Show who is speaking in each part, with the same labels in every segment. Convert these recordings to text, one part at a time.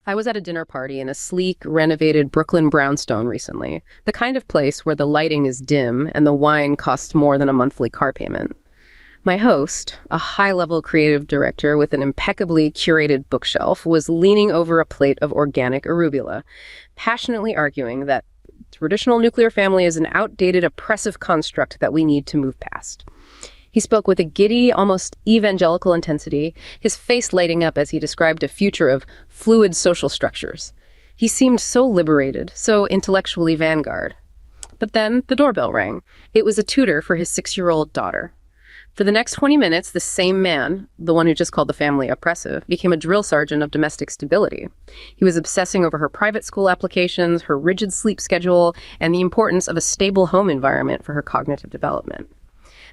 Speaker 1: I was at a dinner party in a sleek, renovated Brooklyn brownstone recently, the kind of place where the lighting is dim and the wine costs more than a monthly car payment. My host, a high-level creative director with an impeccably curated bookshelf, was leaning over a plate of organic arugula, passionately arguing that traditional nuclear family is an outdated, oppressive construct that we need to move past. He spoke with a giddy, almost evangelical intensity, his face lighting up as he described a future of fluid social structures. He seemed so liberated, so intellectually vanguard. But then the doorbell rang. It was a tutor for his 6-year-old daughter. For the next 20 minutes, the same man, the one who just called the family oppressive, became a drill sergeant of domestic stability. He was obsessing over her private school applications, her rigid sleep schedule, and the importance of a stable home environment for her cognitive development.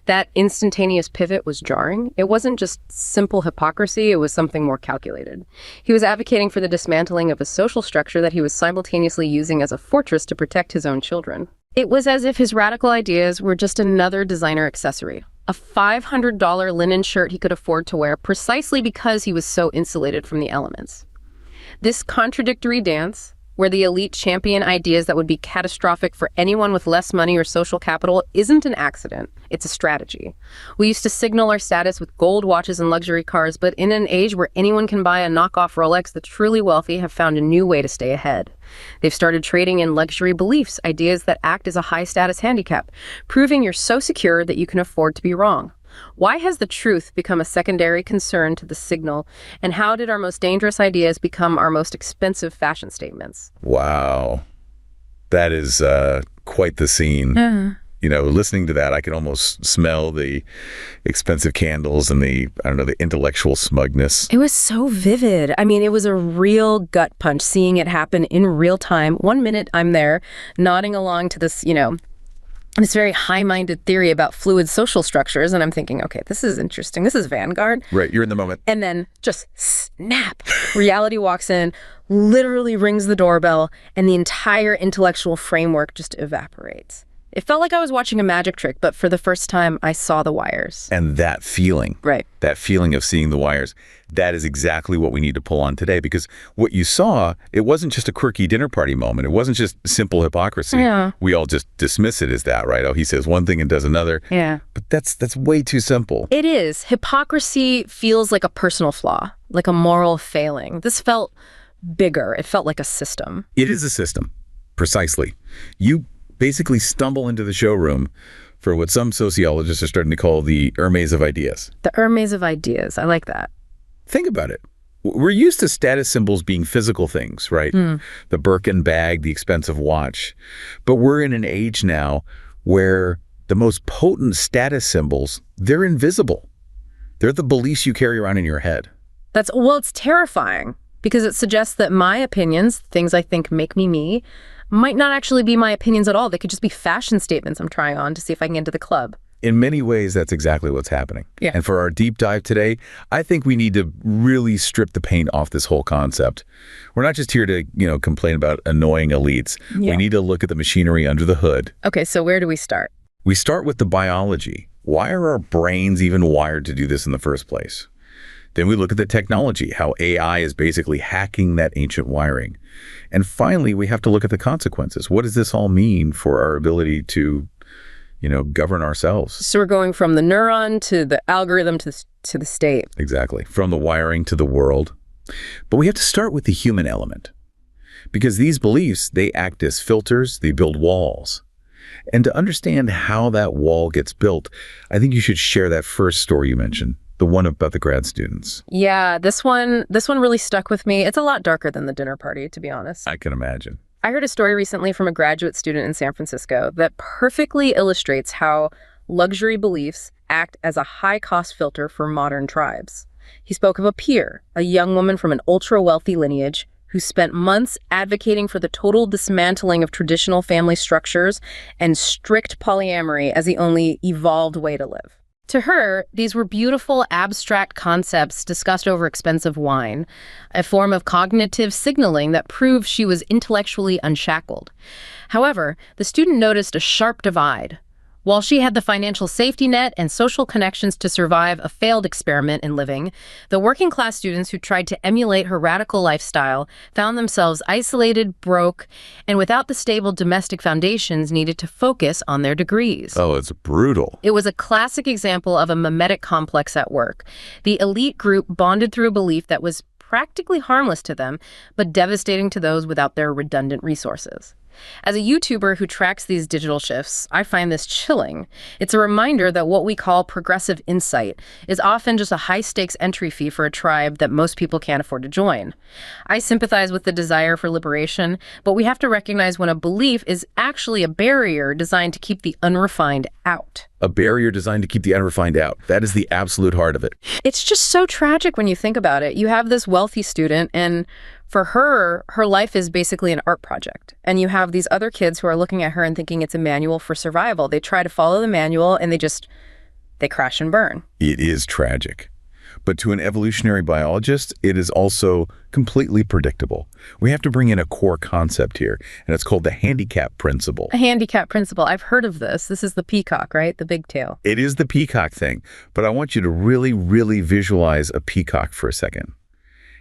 Speaker 1: That instantaneous pivot was jarring. It wasn't just simple hypocrisy, it was something more calculated. He was advocating for the dismantling of a social structure that he was simultaneously using as a fortress to protect his own children. It was as if his radical ideas were just another designer accessory, a $500 linen shirt he could afford to wear precisely because he was so insulated from the elements. This contradictory dance, where the elite champion ideas that would be catastrophic for anyone with less money or social capital, isn't an accident. It's a strategy. We used to signal our status with gold watches and luxury cars, but in an age where anyone can buy a knockoff Rolex, the truly wealthy have found a new way to stay ahead. They've started trading in luxury beliefs, ideas that act as a high-status handicap, proving you're so secure that you can afford to be wrong. Why has the truth become a secondary concern to the signal, and how did our most dangerous ideas become our most expensive fashion statements?
Speaker 2: Wow. That is quite the scene. You know, listening to that, I can almost smell the expensive candles and the intellectual smugness.
Speaker 1: It was so vivid. I mean, it was a real gut punch seeing it happen in real time. 1 minute I'm there nodding along to this, this very high-minded theory about fluid social structures, and I'm thinking, okay, this is interesting. This is vanguard.
Speaker 2: Right, you're in the moment.
Speaker 1: And then just snap. Reality walks in, literally rings the doorbell, and the entire intellectual framework just evaporates. It felt like I was watching a magic trick, but for the first time, I saw the wires.
Speaker 2: And that feeling,
Speaker 1: right?
Speaker 2: That feeling of seeing the wires, that is exactly what we need to pull on today, because what you saw, it wasn't just a quirky dinner party moment. It wasn't just simple hypocrisy.
Speaker 1: Yeah.
Speaker 2: We all just dismiss it as that, right? Oh, he says one thing and does another.
Speaker 1: Yeah.
Speaker 2: But that's way too simple.
Speaker 1: It is. Hypocrisy feels like a personal flaw, like a moral failing. This felt bigger. It felt like a system.
Speaker 2: It is a system, precisely. You basically stumble into the showroom for what some sociologists are starting to call the Hermes of ideas.
Speaker 1: The Hermes of ideas. I like that.
Speaker 2: Think about it. We're used to status symbols being physical things, right? The Birkin bag, the expensive watch. But we're in an age now where the most potent status symbols, they're invisible. They're the beliefs you carry around in your head.
Speaker 1: It's terrifying because it suggests that my opinions, things I think make me, might not actually be my opinions at all. They could just be fashion statements I'm trying on to see if I can get into the club.
Speaker 2: In many ways, that's exactly what's happening.
Speaker 1: Yeah.
Speaker 2: And for our deep dive today, I think we need to really strip the paint off this whole concept. We're not just here to, complain about annoying elites.
Speaker 1: Yeah.
Speaker 2: We need to look at the machinery under the hood.
Speaker 1: Okay, so where do we start?
Speaker 2: We start with the biology. Why are our brains even wired to do this in the first place? Then we look at the technology, how AI is basically hacking that ancient wiring. And finally, we have to look at the consequences. What does this all mean for our ability to, govern ourselves?
Speaker 1: So we're going from the neuron to the algorithm to the state.
Speaker 2: Exactly. From the wiring to the world. But we have to start with the human element. Because these beliefs, they act as filters, they build walls. And to understand how that wall gets built, I think you should share that first story you mentioned. The one about the grad students.
Speaker 1: Yeah, this one really stuck with me. It's a lot darker than the dinner party, to be honest.
Speaker 2: I can imagine.
Speaker 1: I heard a story recently from a graduate student in San Francisco that perfectly illustrates how luxury beliefs act as a high-cost filter for modern tribes. He spoke of a peer, a young woman from an ultra-wealthy lineage who spent months advocating for the total dismantling of traditional family structures and strict polyamory as the only evolved way to live. To her, these were beautiful, abstract concepts discussed over expensive wine, a form of cognitive signaling that proved she was intellectually unshackled. However, the student noticed a sharp divide. While she had the financial safety net and social connections to survive a failed experiment in living, the working-class students who tried to emulate her radical lifestyle found themselves isolated, broke, and without the stable domestic foundations needed to focus on their degrees.
Speaker 2: Oh, it's brutal.
Speaker 1: It was a classic example of a mimetic complex at work. The elite group bonded through a belief that was practically harmless to them, but devastating to those without their redundant resources. As a YouTuber who tracks these digital shifts, I find this chilling. It's a reminder that what we call progressive insight is often just a high-stakes entry fee for a tribe that most people can't afford to join. I sympathize with the desire for liberation, but we have to recognize when a belief is actually a barrier designed to keep the unrefined out.
Speaker 2: A barrier designed to keep the unrefined out. That is the absolute heart of it.
Speaker 1: It's just so tragic when you think about it. You have this wealthy student, and for her, her life is basically an art project. And you have these other kids who are looking at her and thinking it's a manual for survival. They try to follow the manual and they crash and burn.
Speaker 2: It is tragic. But to an evolutionary biologist, it is also completely predictable. We have to bring in a core concept here, and it's called the Handicap Principle.
Speaker 1: A handicap principle. I've heard of this. This is the peacock, right? The big tail.
Speaker 2: It is the peacock thing, but I want you to really, really visualize a peacock for a second.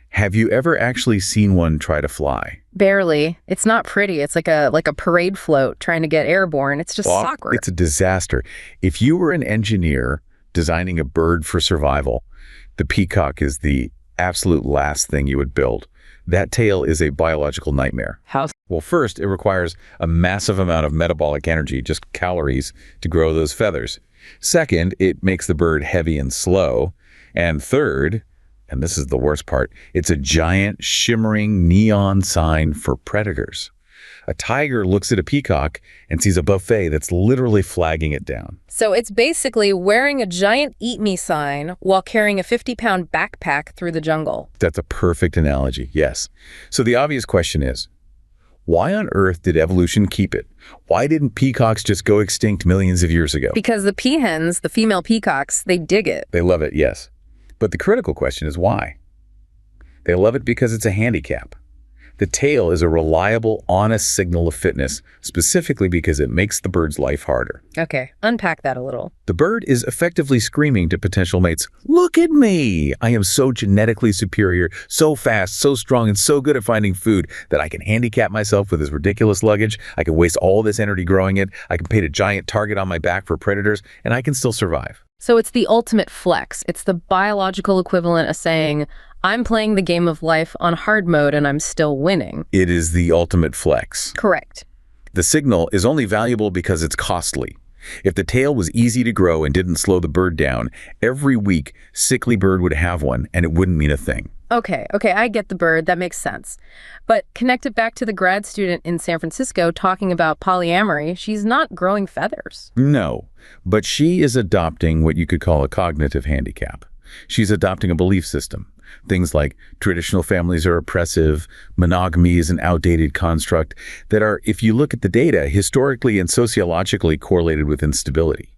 Speaker 2: Have you ever actually seen one try to fly?
Speaker 1: Barely. It's not pretty. It's like a parade float trying to get airborne. It's just awkward.
Speaker 2: It's a disaster. If you were an engineer designing a bird for survival, the peacock is the absolute last thing you would build. That tail is a biological nightmare.
Speaker 1: How?
Speaker 2: Well, first, it requires a massive amount of metabolic energy, just calories, to grow those feathers. Second, it makes the bird heavy and slow. And third, and this is the worst part, it's a giant, shimmering neon sign for predators. A tiger looks at a peacock and sees a buffet that's literally flagging it down.
Speaker 1: So it's basically wearing a giant eat me sign while carrying a 50-pound backpack through the jungle.
Speaker 2: That's a perfect analogy, yes. So the obvious question is, why on earth did evolution keep it? Why didn't peacocks just go extinct millions of years ago?
Speaker 1: Because the peahens, the female peacocks, they dig it.
Speaker 2: They love it, yes. But the critical question is why? They love it because it's a handicap. The tail is a reliable, honest signal of fitness, specifically because it makes the bird's life harder.
Speaker 1: Okay, unpack that a little.
Speaker 2: The bird is effectively screaming to potential mates, "Look at me! I am so genetically superior, so fast, so strong, and so good at finding food that I can handicap myself with this ridiculous luggage. I can waste all this energy growing it. I can paint a giant target on my back for predators, and I can still survive."
Speaker 1: So it's the ultimate flex. It's the biological equivalent of saying, I'm playing the game of life on hard mode and I'm still winning.
Speaker 2: It is the ultimate flex.
Speaker 1: Correct.
Speaker 2: The signal is only valuable because it's costly. If the tail was easy to grow and didn't slow the bird down, every week, sickly bird would have one and it wouldn't mean a thing.
Speaker 1: Okay, I get the bird. That makes sense. But connect it back to the grad student in San Francisco talking about polyamory. She's not growing feathers.
Speaker 2: No, but she is adopting what you could call a cognitive handicap. She's adopting a belief system. Things like traditional families are oppressive, monogamy is an outdated construct that are, if you look at the data, historically and sociologically correlated with instability.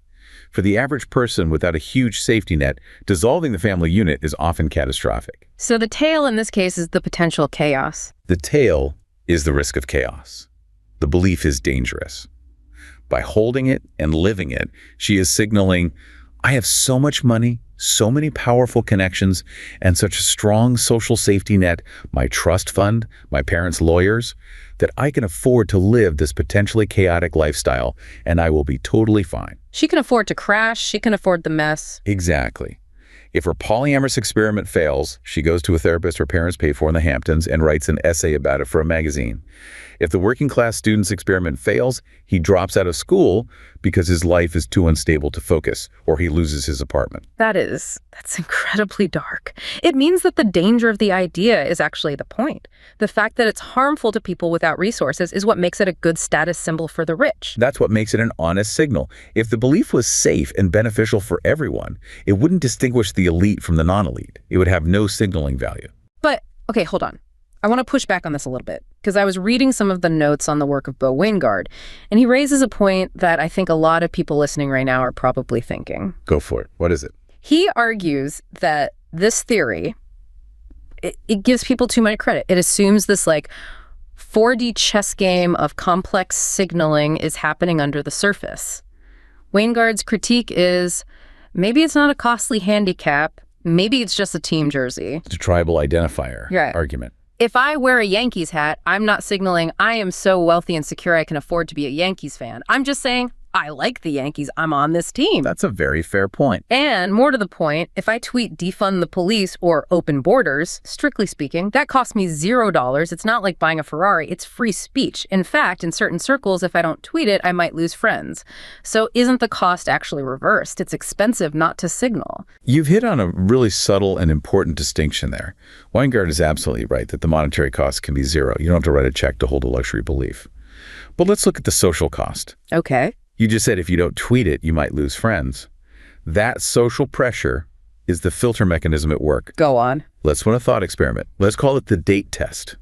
Speaker 2: For the average person without a huge safety net, dissolving the family unit is often catastrophic.
Speaker 1: So the tail in this case is the potential chaos.
Speaker 2: The tail is the risk of chaos. The belief is dangerous. By holding it and living it, she is signaling, I have so much money, so many powerful connections, and such a strong social safety net, my trust fund, my parents' lawyers, that I can afford to live this potentially chaotic lifestyle, and I will be totally fine.
Speaker 1: She can afford to crash. She can afford the mess.
Speaker 2: Exactly. If her polyamorous experiment fails, she goes to a therapist her parents pay for in the Hamptons and writes an essay about it for a magazine. If the working class student's experiment fails, he drops out of school because his life is too unstable to focus, or he loses his apartment.
Speaker 1: That's incredibly dark. It means that the danger of the idea is actually the point. The fact that it's harmful to people without resources is what makes it a good status symbol for the rich.
Speaker 2: That's what makes it an honest signal. If the belief was safe and beneficial for everyone, it wouldn't distinguish the elite from the non-elite. It would have no signaling value.
Speaker 1: But, okay, hold on. I want to push back on this a little bit, because I was reading some of the notes on the work of Bo Wingard, and he raises a point that I think a lot of people listening right now are probably thinking.
Speaker 2: Go for it. What is it?
Speaker 1: He argues that this theory, it gives people too much credit. It assumes this, 4D chess game of complex signaling is happening under the surface, Waingard's critique is, maybe it's not a costly handicap, maybe it's just a team jersey.
Speaker 2: It's a tribal identifier argument.
Speaker 1: If I wear a Yankees hat, I'm not signaling I am so wealthy and secure I can afford to be a Yankees fan. I'm just saying, I like the Yankees. I'm on this team.
Speaker 2: That's a very fair point.
Speaker 1: And more to the point, if I tweet defund the police or open borders, strictly speaking, that costs me $0. It's not like buying a Ferrari. It's free speech. In fact, in certain circles, if I don't tweet it, I might lose friends. So isn't the cost actually reversed? It's expensive not to signal.
Speaker 2: You've hit on a really subtle and important distinction there. Weingart is absolutely right that the monetary cost can be zero. You don't have to write a check to hold a luxury belief. But let's look at the social cost.
Speaker 1: Okay.
Speaker 2: You just said if you don't tweet it, you might lose friends. That social pressure is the filter mechanism at work.
Speaker 1: Go on.
Speaker 2: Let's run a thought experiment. Let's call it the date test.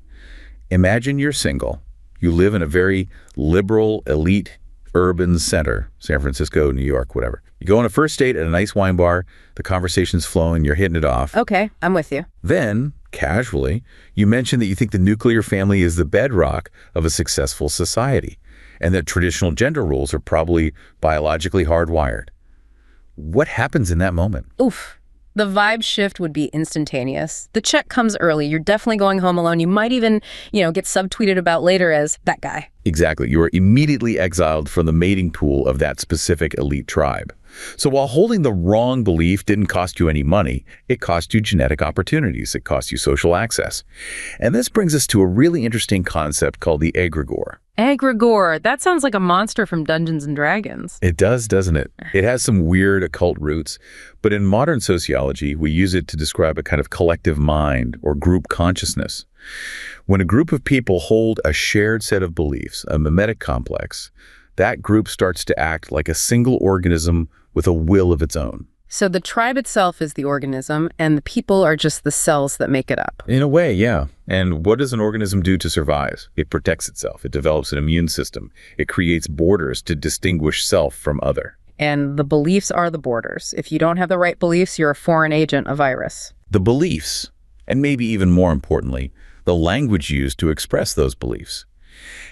Speaker 2: Imagine you're single. You live in a very liberal, elite, urban center, San Francisco, New York, whatever. You go on a first date at a nice wine bar. The conversation's flowing. You're hitting it off.
Speaker 1: Okay, I'm with you.
Speaker 2: Then, casually, you mention that you think the nuclear family is the bedrock of a successful society, and that traditional gender roles are probably biologically hardwired. What happens in that moment?
Speaker 1: Oof. The vibe shift would be instantaneous. The check comes early. You're definitely going home alone. You might even, get subtweeted about later as that guy.
Speaker 2: Exactly. You are immediately exiled from the mating pool of that specific elite tribe. So while holding the wrong belief didn't cost you any money, it cost you genetic opportunities. It cost you social access. And this brings us to a really interesting concept called the egregore.
Speaker 1: Egregore. That sounds like a monster from Dungeons and Dragons.
Speaker 2: It does, doesn't it? It has some weird occult roots, but in modern sociology, we use it to describe a kind of collective mind or group consciousness. When a group of people hold a shared set of beliefs, a mimetic complex, that group starts to act like a single organism with a will of its own.
Speaker 1: So the tribe itself is the organism, and the people are just the cells that make it up.
Speaker 2: In a way, yeah. And what does an organism do to survive? It protects itself. It develops an immune system. It creates borders to distinguish self from other.
Speaker 1: And the beliefs are the borders. If you don't have the right beliefs, you're a foreign agent, a virus.
Speaker 2: The beliefs, and maybe even more importantly, the language used to express those beliefs.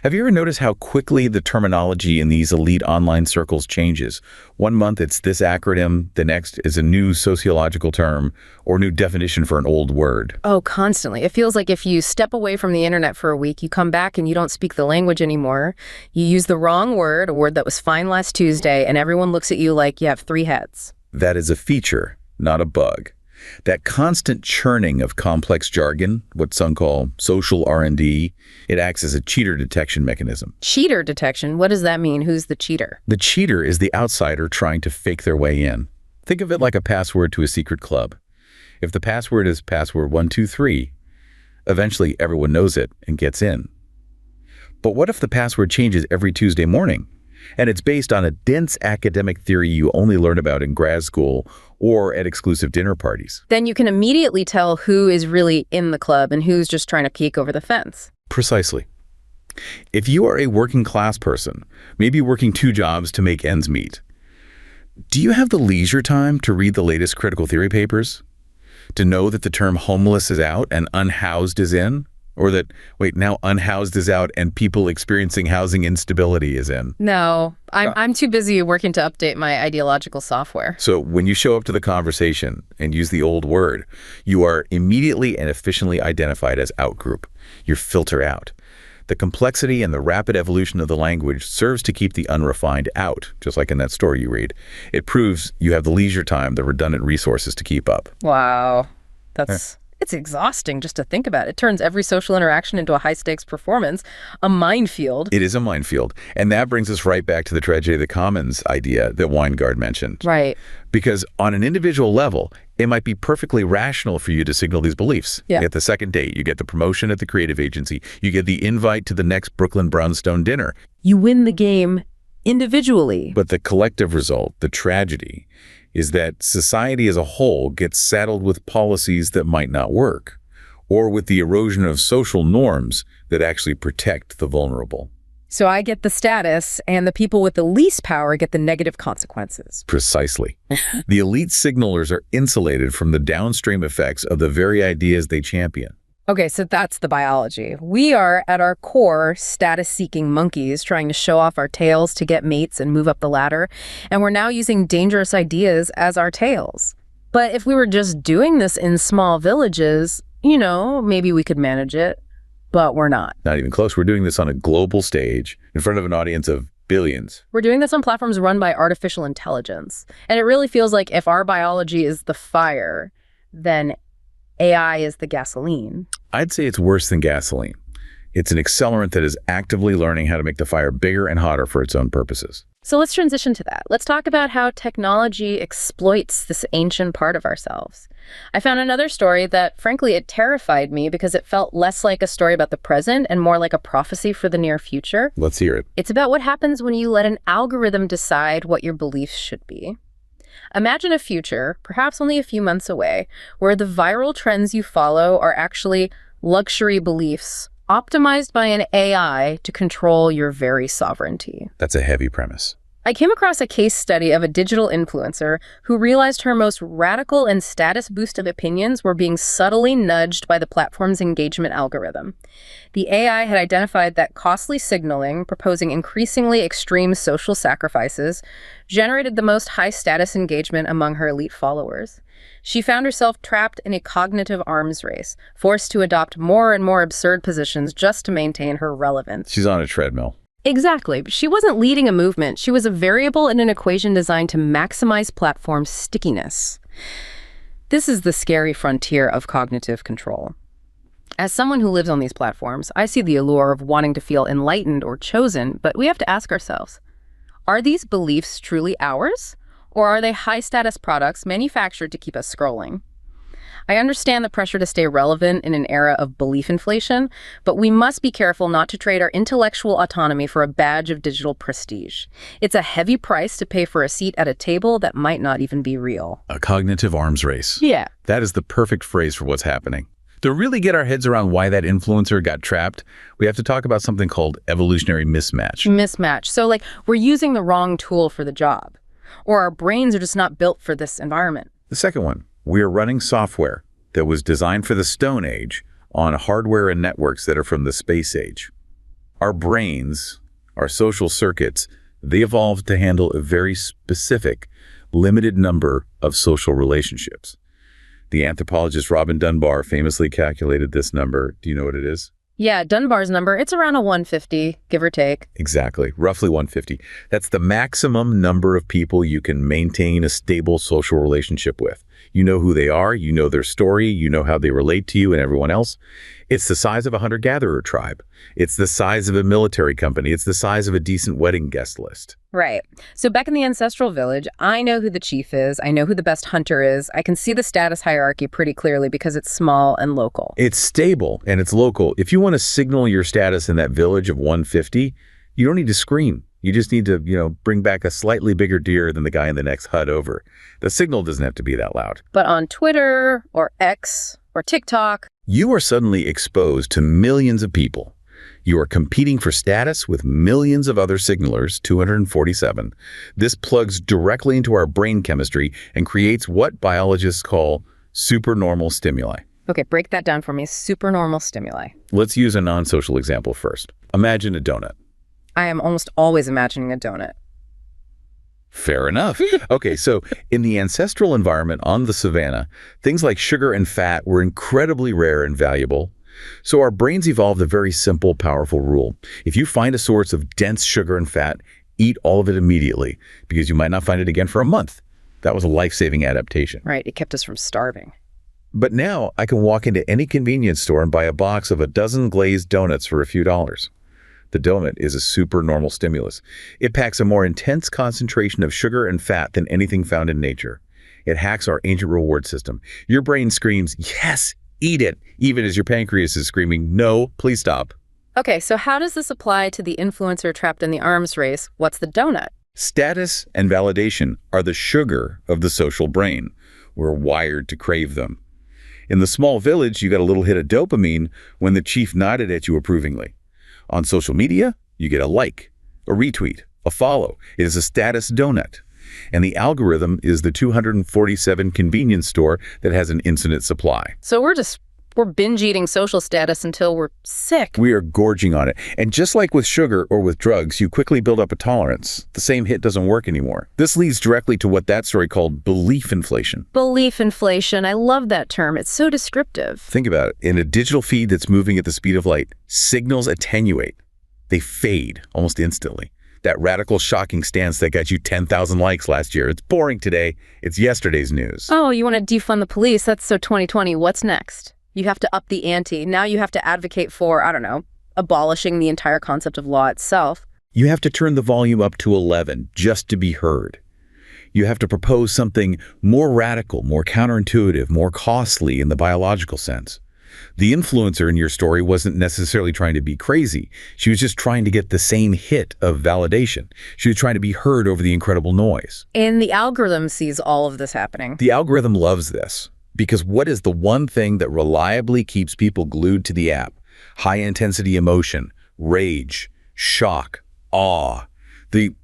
Speaker 2: Have you ever noticed how quickly the terminology in these elite online circles changes? One month it's this acronym, the next is a new sociological term or new definition for an old word.
Speaker 1: Oh, constantly. It feels like if you step away from the internet for a week, you come back and you don't speak the language anymore. You use the wrong word, a word that was fine last Tuesday, and everyone looks at you like you have three heads.
Speaker 2: That is a feature, not a bug. That constant churning of complex jargon, what some call social R&D, it acts as a cheater detection mechanism.
Speaker 1: Cheater detection? What does that mean? Who's the cheater?
Speaker 2: The cheater is the outsider trying to fake their way in. Think of it like a password to a secret club. If the password is password 123, eventually everyone knows it and gets in. But what if the password changes every Tuesday morning? And it's based on a dense academic theory you only learn about in grad school or at exclusive dinner parties.
Speaker 1: Then you can immediately tell who is really in the club and who's just trying to peek over the fence.
Speaker 2: Precisely. If you are a working class person, maybe working 2 jobs to make ends meet, do you have the leisure time to read the latest critical theory papers? To know that the term homeless is out and unhoused is in? Or that, now unhoused is out and people experiencing housing instability is in?
Speaker 1: No, I'm too busy working to update my ideological software.
Speaker 2: So when you show up to the conversation and use the old word, you are immediately and efficiently identified as outgroup. You're filter out. The complexity and the rapid evolution of the language serves to keep the unrefined out, just like in that story you read. It proves you have the leisure time, the redundant resources to keep up.
Speaker 1: Wow, It's exhausting just to think about. It turns every social interaction into a high-stakes performance, a minefield.
Speaker 2: It is a minefield. And that brings us right back to the tragedy of the commons idea that Weingart mentioned.
Speaker 1: Right.
Speaker 2: Because on an individual level, it might be perfectly rational for you to signal these beliefs.
Speaker 1: Yeah.
Speaker 2: You get the second date, you get the promotion at the creative agency, you get the invite to the next Brooklyn brownstone dinner.
Speaker 1: You win the game individually.
Speaker 2: But the collective result, the tragedy, is that society as a whole gets saddled with policies that might not work, or with the erosion of social norms that actually protect the vulnerable.
Speaker 1: So I get the status, and the people with the least power get the negative consequences.
Speaker 2: Precisely. The elite signalers are insulated from the downstream effects of the very ideas they champion.
Speaker 1: Okay, so that's the biology. We are, at our core, status-seeking monkeys trying to show off our tails to get mates and move up the ladder, and we're now using dangerous ideas as our tails. But if we were just doing this in small villages, maybe we could manage it, but we're not.
Speaker 2: Not even close. We're doing this on a global stage in front of an audience of billions.
Speaker 1: We're doing this on platforms run by artificial intelligence, and it really feels like if our biology is the fire, then AI is the gasoline.
Speaker 2: I'd say it's worse than gasoline. It's an accelerant that is actively learning how to make the fire bigger and hotter for its own purposes.
Speaker 1: So let's transition to that. Let's talk about how technology exploits this ancient part of ourselves. I found another story that, frankly, it terrified me because it felt less like a story about the present and more like a prophecy for the near future.
Speaker 2: Let's hear it.
Speaker 1: It's about what happens when you let an algorithm decide what your beliefs should be. Imagine a future, perhaps only a few months away, where the viral trends you follow are actually luxury beliefs optimized by an AI to control your very sovereignty.
Speaker 2: That's a heavy premise.
Speaker 1: I came across a case study of a digital influencer who realized her most radical and status-boosted opinions were being subtly nudged by the platform's engagement algorithm. The AI had identified that costly signaling, proposing increasingly extreme social sacrifices, generated the most high-status engagement among her elite followers. She found herself trapped in a cognitive arms race, forced to adopt more and more absurd positions just to maintain her relevance.
Speaker 2: She's on a treadmill.
Speaker 1: Exactly. She wasn't leading a movement. She was a variable in an equation designed to maximize platform stickiness. This is the scary frontier of cognitive control. As someone who lives on these platforms, I see the allure of wanting to feel enlightened or chosen, but we have to ask ourselves, are these beliefs truly ours? Or are they high-status products manufactured to keep us scrolling? I understand the pressure to stay relevant in an era of belief inflation, but we must be careful not to trade our intellectual autonomy for a badge of digital prestige. It's a heavy price to pay for a seat at a table that might not even be real.
Speaker 2: A cognitive arms race.
Speaker 1: Yeah.
Speaker 2: That is the perfect phrase for what's happening. To really get our heads around why that influencer got trapped, we have to talk about something called evolutionary mismatch.
Speaker 1: Mismatch. So, we're using the wrong tool for the job, or our brains are just not built for this environment.
Speaker 2: The second one, we are running software that was designed for the Stone Age on hardware and networks that are from the space age. Our brains, our social circuits, they evolved to handle a very specific, limited number of social relationships. The anthropologist Robin Dunbar famously calculated this number. Do you know what it is?
Speaker 1: Yeah, Dunbar's number, it's around a 150, give or take.
Speaker 2: Exactly, roughly 150. That's the maximum number of people you can maintain a stable social relationship with. You know who they are, you know their story, you know how they relate to you and everyone else. It's the size of a hunter-gatherer tribe. It's the size of a military company. It's the size of a decent wedding guest list.
Speaker 1: Right. So back in the ancestral village, I know who the chief is. I know who the best hunter is. I can see the status hierarchy pretty clearly because it's small and local.
Speaker 2: It's stable and it's local. If you want to signal your status in that village of 150, you don't need to scream. You just need to, bring back a slightly bigger deer than the guy in the next hut over. The signal doesn't have to be that loud.
Speaker 1: But on Twitter or X or TikTok,
Speaker 2: you are suddenly exposed to millions of people. You are competing for status with millions of other signalers, 247. This plugs directly into our brain chemistry and creates what biologists call supernormal stimuli.
Speaker 1: Okay, break that down for me. Supernormal stimuli.
Speaker 2: Let's use a non-social example first. Imagine a donut.
Speaker 1: I am almost always imagining a donut.
Speaker 2: Fair enough. Okay, so in the ancestral environment on the savanna, things like sugar and fat were incredibly rare and valuable. So our brains evolved a very simple, powerful rule. If you find a source of dense sugar and fat, eat all of it immediately, because you might not find it again for a month. That was a life-saving adaptation.
Speaker 1: Right, it kept us from starving.
Speaker 2: But now I can walk into any convenience store and buy a box of a dozen glazed donuts for a few dollars. The donut is a supernormal stimulus. It packs a more intense concentration of sugar and fat than anything found in nature. It hacks our ancient reward system. Your brain screams, yes, eat it, even as your pancreas is screaming, no, please stop.
Speaker 1: Okay, so how does this apply to the influencer trapped in the arms race? What's the donut?
Speaker 2: Status and validation are the sugar of the social brain. We're wired to crave them. In the small village, you got a little hit of dopamine when the chief nodded at you approvingly. On social media, you get a like, a retweet, a follow. It is a status donut. And the algorithm is the 247 convenience store that has an infinite supply.
Speaker 1: So we're just We're binge eating social status until we're sick.
Speaker 2: We are gorging on it. And just like with sugar or with drugs, you quickly build up a tolerance. The same hit doesn't work anymore. This leads directly to what that story called belief inflation.
Speaker 1: Belief inflation. I love that term. It's so descriptive.
Speaker 2: Think about it. In a digital feed that's moving at the speed of light, signals attenuate. They fade almost instantly. That radical, shocking stance that got you 10,000 likes last year. It's boring today. It's yesterday's news.
Speaker 1: Oh, you want to defund the police? That's so 2020. What's next? You have to up the ante. Now you have to advocate for, I don't know, abolishing the entire concept of law itself.
Speaker 2: You have to turn the volume up to 11 just to be heard. You have to propose something more radical, more counterintuitive, more costly in the biological sense. The influencer in your story wasn't necessarily trying to be crazy. She was just trying to get the same hit of validation. She was trying to be heard over the incredible noise.
Speaker 1: And the algorithm sees all of this happening.
Speaker 2: The algorithm loves this. Because what is the one thing that reliably keeps people glued to the app? High-intensity emotion, rage, shock, awe. Can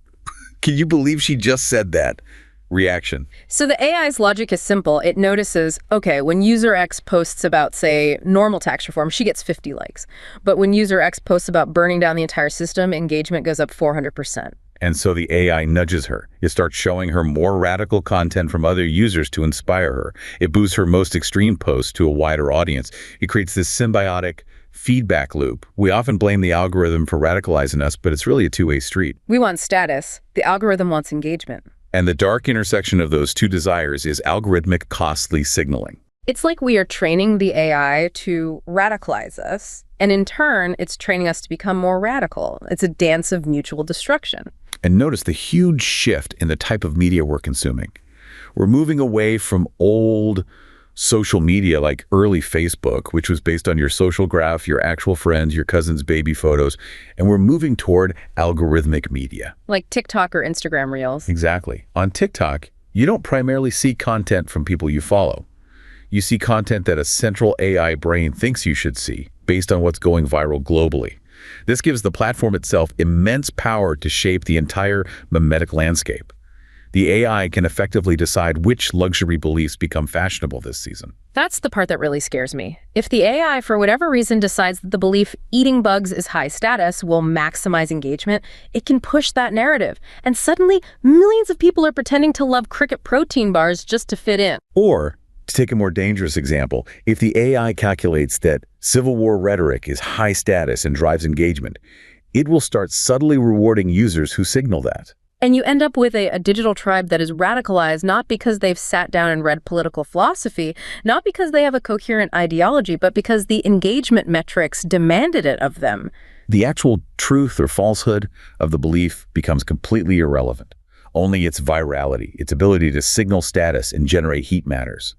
Speaker 2: you believe she just said that? Reaction.
Speaker 1: So the AI's logic is simple. It notices, okay, when user X posts about, say, normal tax reform, she gets 50 likes. But when user X posts about burning down the entire system, engagement goes up 400%.
Speaker 2: And so the AI nudges her. It starts showing her more radical content from other users to inspire her. It boosts her most extreme posts to a wider audience. It creates this symbiotic feedback loop. We often blame the algorithm for radicalizing us, but it's really a two-way street.
Speaker 1: We want status. The algorithm wants engagement.
Speaker 2: And the dark intersection of those two desires is algorithmic costly signaling.
Speaker 1: It's like we are training the AI to radicalize us, and in turn, it's training us to become more radical. It's a dance of mutual destruction.
Speaker 2: And notice the huge shift in the type of media we're consuming. We're moving away from old social media like early Facebook, which was based on your social graph, your actual friends, your cousin's baby photos, and we're moving toward algorithmic media.
Speaker 1: Like TikTok or Instagram Reels.
Speaker 2: Exactly. On TikTok, you don't primarily see content from people you follow. You see content that a central AI brain thinks you should see based on what's going viral globally. This gives the platform itself immense power to shape the entire mimetic landscape. The AI can effectively decide which luxury beliefs become fashionable this season.
Speaker 1: That's the part that really scares me. If the AI, for whatever reason, decides that the belief eating bugs is high status will maximize engagement, it can push that narrative. And suddenly, millions of people are pretending to love cricket protein bars just to fit in.
Speaker 2: Or, to take a more dangerous example, if the AI calculates that Civil War rhetoric is high status and drives engagement, it will start subtly rewarding users who signal that.
Speaker 1: And you end up with a digital tribe that is radicalized not because they've sat down and read political philosophy, not because they have a coherent ideology, but because the engagement metrics demanded it of them.
Speaker 2: The actual truth or falsehood of the belief becomes completely irrelevant. Only its virality, its ability to signal status and generate heat matters.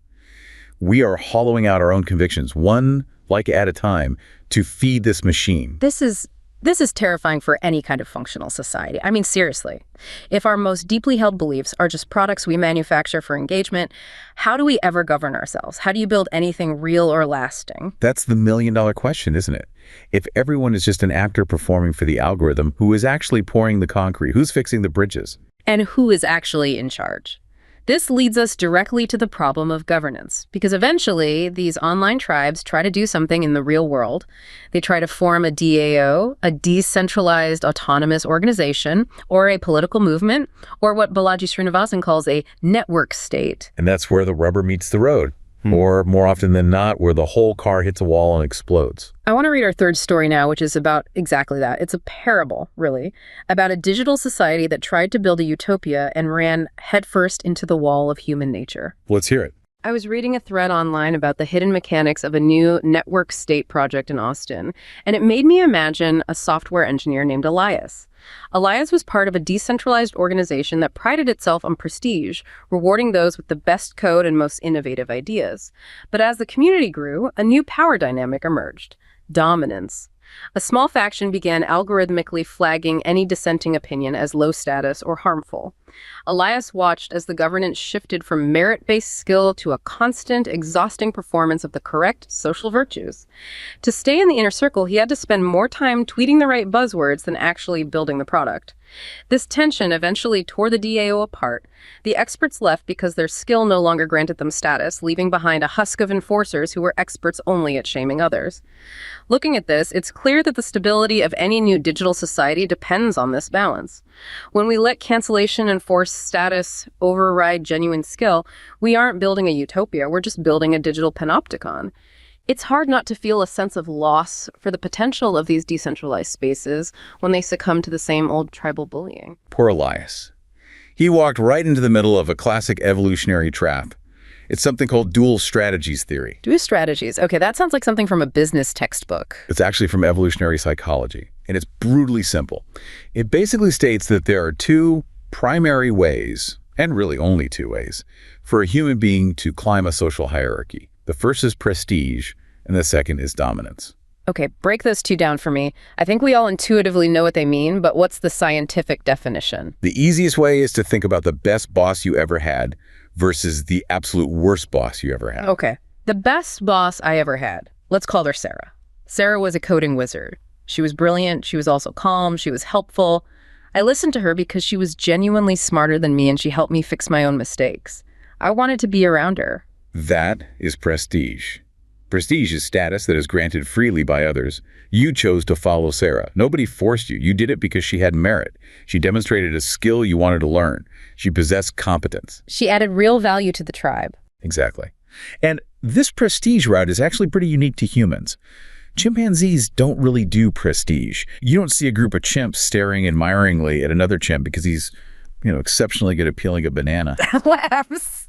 Speaker 2: We are hollowing out our own convictions, one like at a time, to feed this machine.
Speaker 1: This is terrifying for any kind of functional society. I mean, seriously. If our most deeply held beliefs are just products we manufacture for engagement, how do we ever govern ourselves? How do you build anything real or lasting?
Speaker 2: That's the million-dollar question, isn't it? If everyone is just an actor performing for the algorithm, who is actually pouring the concrete? Who's fixing the bridges?
Speaker 1: And who is actually in charge? This leads us directly to the problem of governance, because eventually these online tribes try to do something in the real world. They try to form a DAO, a decentralized autonomous organization, or a political movement, or what Balaji Srinivasan calls a network state.
Speaker 2: And that's where the rubber meets the road. Or more often than not, where the whole car hits a wall and explodes.
Speaker 1: I want to read our third story now, which is about exactly that. It's a parable, really, about a digital society that tried to build a utopia and ran headfirst into the wall of human nature.
Speaker 2: Let's hear it.
Speaker 1: I was reading a thread online about the hidden mechanics of a new network state project in Austin, and it made me imagine a software engineer named Elias. Elias was part of a decentralized organization that prided itself on prestige, rewarding those with the best code and most innovative ideas. But as the community grew, a new power dynamic emerged: dominance. A small faction began algorithmically flagging any dissenting opinion as low status or harmful. Elias watched as the governance shifted from merit-based skill to a constant, exhausting performance of the correct social virtues. To stay in the inner circle, he had to spend more time tweeting the right buzzwords than actually building the product. This tension eventually tore the DAO apart. The experts left because their skill no longer granted them status, leaving behind a husk of enforcers who were experts only at shaming others. Looking at this, it's clear that the stability of any new digital society depends on this balance. When we let cancellation and forced status override genuine skill, we aren't building a utopia, we're just building a digital panopticon. It's hard not to feel a sense of loss for the potential of these decentralized spaces when they succumb to the same old tribal bullying.
Speaker 2: Poor Elias. He walked right into the middle of a classic evolutionary trap. It's something called dual strategies theory.
Speaker 1: Dual strategies. Okay, that sounds like something from a business textbook.
Speaker 2: It's actually from evolutionary psychology, and it's brutally simple. It basically states that there are two primary ways, and really only two ways, for a human being to climb a social hierarchy. The first is prestige, and the second is dominance.
Speaker 1: Okay, break those two down for me. I think we all intuitively know what they mean, but what's the scientific definition?
Speaker 2: The easiest way is to think about the best boss you ever had versus the absolute worst boss you ever had.
Speaker 1: Okay, the best boss I ever had. Let's call her Sarah. Sarah was a coding wizard. She was brilliant, she was also calm, she was helpful. I listened to her because she was genuinely smarter than me and she helped me fix my own mistakes. I wanted to be around her.
Speaker 2: That is prestige. Prestige is status that is granted freely by others. You chose to follow Sarah. Nobody forced you. You did it because she had merit. She demonstrated a skill you wanted to learn. She possessed competence.
Speaker 1: She added real value to the tribe.
Speaker 2: Exactly. And this prestige route is actually pretty unique to humans. Chimpanzees don't really do prestige. You don't see a group of chimps staring admiringly at another chimp because he's, exceptionally good at peeling a banana.
Speaker 1: Laughs.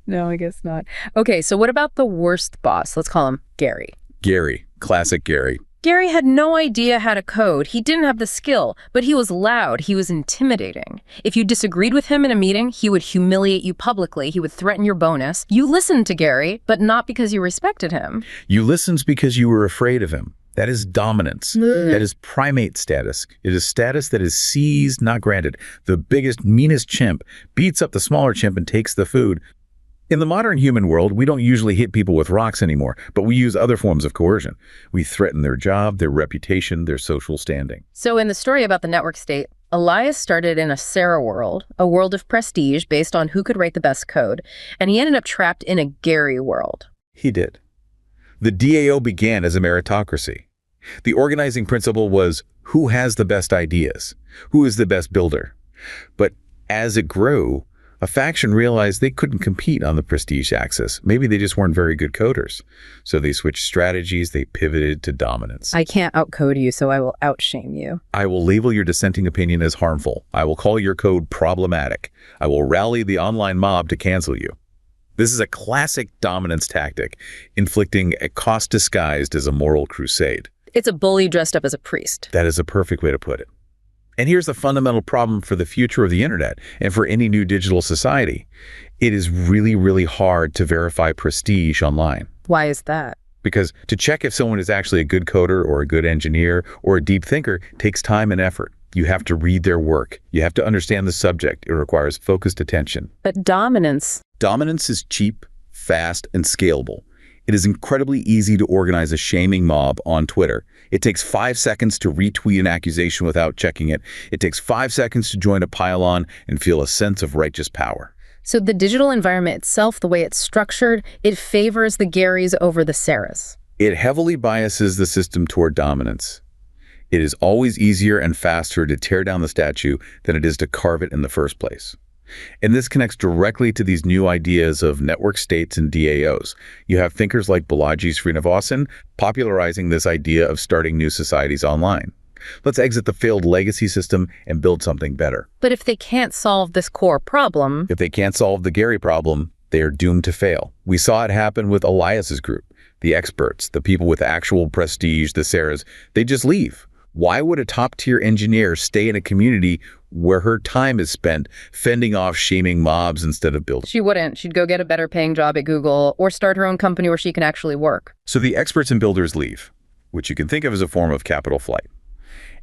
Speaker 1: No, I guess not. Okay, so what about the worst boss? Let's call him Gary.
Speaker 2: Gary. Classic Gary.
Speaker 1: Gary had no idea how to code. He didn't have the skill, but he was loud. He was intimidating. If you disagreed with him in a meeting, he would humiliate you publicly. He would threaten your bonus. You listened to Gary, but not because you respected him.
Speaker 2: You listened because you were afraid of him. That is dominance. That is primate status. It is status that is seized, not granted. The biggest, meanest chimp beats up the smaller chimp and takes the food. In the modern human world, we don't usually hit people with rocks anymore, but we use other forms of coercion. We threaten their job, their reputation, their social standing.
Speaker 1: So in the story about the network state, Elias started in a Sarah world, a world of prestige based on who could write the best code, and he ended up trapped in a Gary world.
Speaker 2: He did. The DAO began as a meritocracy. The organizing principle was who has the best ideas, who is the best builder. But as it grew, a faction realized they couldn't compete on the prestige axis. Maybe they just weren't very good coders. So they switched strategies, they pivoted to dominance.
Speaker 1: I can't outcode you, so I will outshame you.
Speaker 2: I will label your dissenting opinion as harmful. I will call your code problematic. I will rally the online mob to cancel you. This is a classic dominance tactic, inflicting a cost disguised as a moral crusade.
Speaker 1: It's a bully dressed up as a priest.
Speaker 2: That is a perfect way to put it. And here's the fundamental problem for the future of the internet and for any new digital society. It is really, really hard to verify prestige online.
Speaker 1: Why is that?
Speaker 2: Because to check if someone is actually a good coder or a good engineer or a deep thinker takes time and effort. You have to read their work. You have to understand the subject. It requires focused attention.
Speaker 1: But dominance
Speaker 2: is cheap, fast, and scalable. It is incredibly easy to organize a shaming mob on Twitter. It takes 5 seconds to retweet an accusation without checking it. It takes 5 seconds to join a pile-on and feel a sense of righteous power.
Speaker 1: So the digital environment itself, the way it's structured, it favors the Garys over the Sarahs.
Speaker 2: It heavily biases the system toward dominance. It is always easier and faster to tear down the statue than it is to carve it in the first place. And this connects directly to these new ideas of network states and DAOs. You have thinkers like Balaji Srinivasan popularizing this idea of starting new societies online. Let's exit the failed legacy system and build something better.
Speaker 1: But if they can't solve this core problem...
Speaker 2: If they can't solve the Gary problem, they are doomed to fail. We saw it happen with Elias's group. The experts, the people with actual prestige, the Sarahs, they just leave. Why would a top-tier engineer stay in a community where her time is spent fending off shaming mobs instead of building?
Speaker 1: She wouldn't. She'd go get a better paying job at Google or start her own company where she can actually work.
Speaker 2: So the experts and builders leave, which you can think of as a form of capital flight.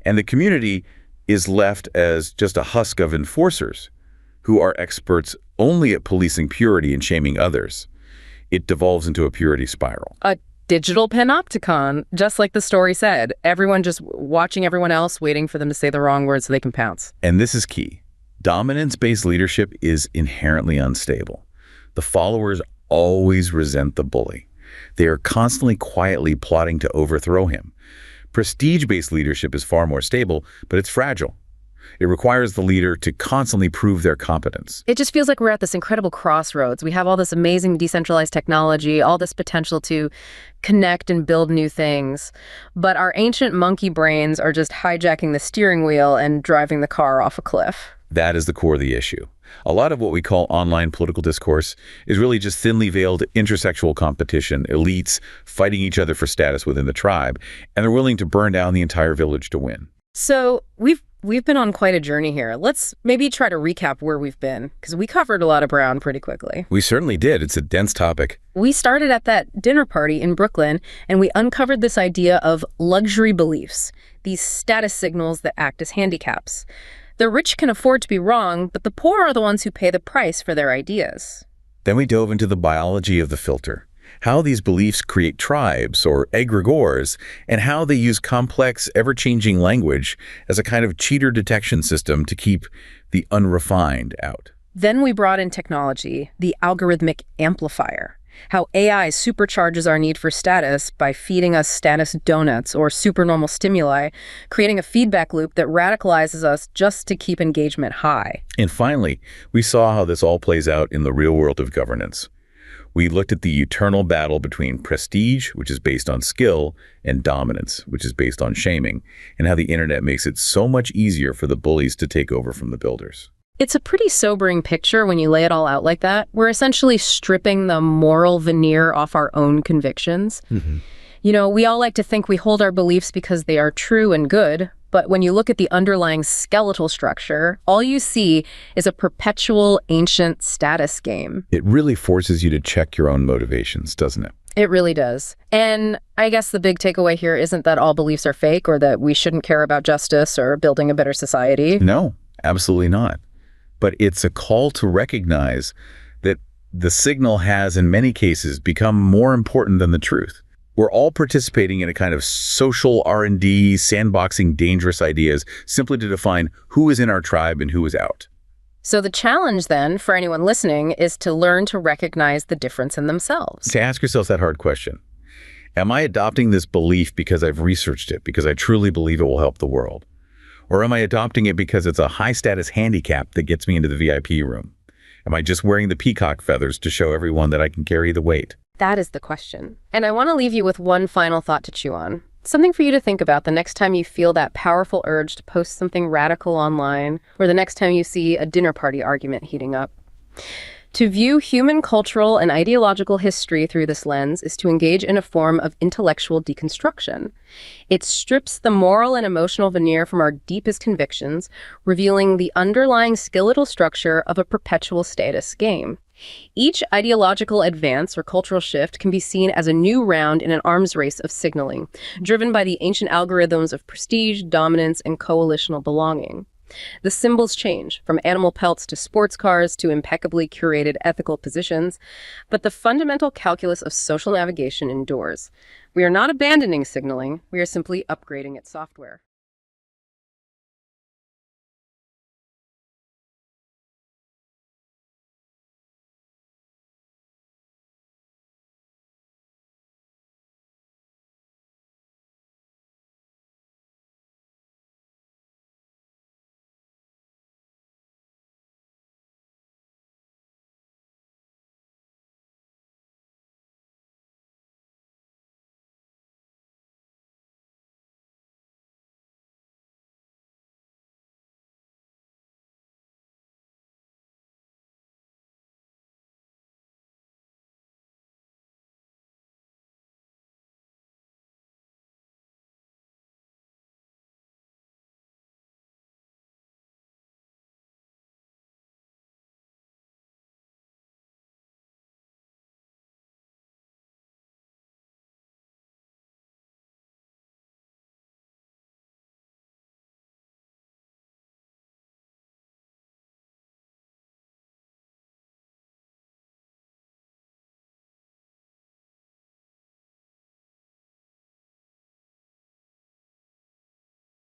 Speaker 2: And the community is left as just a husk of enforcers who are experts only at policing purity and shaming others. It devolves into a purity spiral.
Speaker 1: A digital panopticon, just like the story said. Everyone just watching everyone else, waiting for them to say the wrong word so they can pounce.
Speaker 2: And this is key. Dominance-based leadership is inherently unstable. The followers always resent the bully. They are constantly quietly plotting to overthrow him. Prestige-based leadership is far more stable, but it's fragile. It requires the leader to constantly prove their competence.
Speaker 1: It just feels like we're at this incredible crossroads. We have all this amazing decentralized technology, all this potential to connect and build new things. But our ancient monkey brains are just hijacking the steering wheel and driving the car off a cliff.
Speaker 2: That is the core of the issue. A lot of what we call online political discourse is really just thinly veiled intersexual competition, elites fighting each other for status within the tribe, and they're willing to burn down the entire village to win.
Speaker 1: So we've been on quite a journey here. Let's maybe try to recap where we've been, because we covered a lot of ground pretty quickly.
Speaker 2: We certainly did. It's a dense topic.
Speaker 1: We started at that dinner party in Brooklyn, and we uncovered this idea of luxury beliefs, these status signals that act as handicaps. The rich can afford to be wrong, but the poor are the ones who pay the price for their ideas.
Speaker 2: Then we dove into the biology of the filter, how these beliefs create tribes or egregores, and how they use complex, ever-changing language as a kind of cheater detection system to keep the unrefined out.
Speaker 1: Then we brought in technology, the algorithmic amplifier, how AI supercharges our need for status by feeding us status donuts or supernormal stimuli, creating a feedback loop that radicalizes us just to keep engagement high.
Speaker 2: And finally, we saw how this all plays out in the real world of governance. We looked at the eternal battle between prestige, which is based on skill, and dominance, which is based on shaming, and how the internet makes it so much easier for the bullies to take over from the builders.
Speaker 1: It's a pretty sobering picture when you lay it all out like that. We're essentially stripping the moral veneer off our own convictions. You know, we all like to think we hold our beliefs because they are true and good, but when you look at the underlying skeletal structure, all you see is a perpetual ancient status game.
Speaker 2: It really forces you to check your own motivations, doesn't it?
Speaker 1: It really does. And I guess the big takeaway here isn't that all beliefs are fake or that we shouldn't care about justice or building a better society.
Speaker 2: No, absolutely not. But it's a call to recognize that the signal has, in many cases, become more important than the truth. We're all participating in a kind of social R&D, sandboxing dangerous ideas simply to define who is in our tribe and who is out.
Speaker 1: So the challenge then, for anyone listening, is to learn to recognize the difference in themselves.
Speaker 2: To ask yourself that hard question. Am I adopting this belief because I've researched it, because I truly believe it will help the world? Or am I adopting it because it's a high-status handicap that gets me into the VIP room? Am I just wearing the peacock feathers to show everyone that I can carry the weight?
Speaker 1: That is the question. And I want to leave you with one final thought to chew on. Something for you to think about the next time you feel that powerful urge to post something radical online, or the next time you see a dinner party argument heating up. To view human cultural and ideological history through this lens is to engage in a form of intellectual deconstruction. It strips the moral and emotional veneer from our deepest convictions, revealing the underlying skeletal structure of a perpetual status game. Each ideological advance or cultural shift can be seen as a new round in an arms race of signaling, driven by the ancient algorithms of prestige, dominance, and coalitional belonging. The symbols change, from animal pelts to sports cars to impeccably curated ethical positions, but the fundamental calculus of social navigation endures. We are not abandoning signaling, we are simply upgrading its software.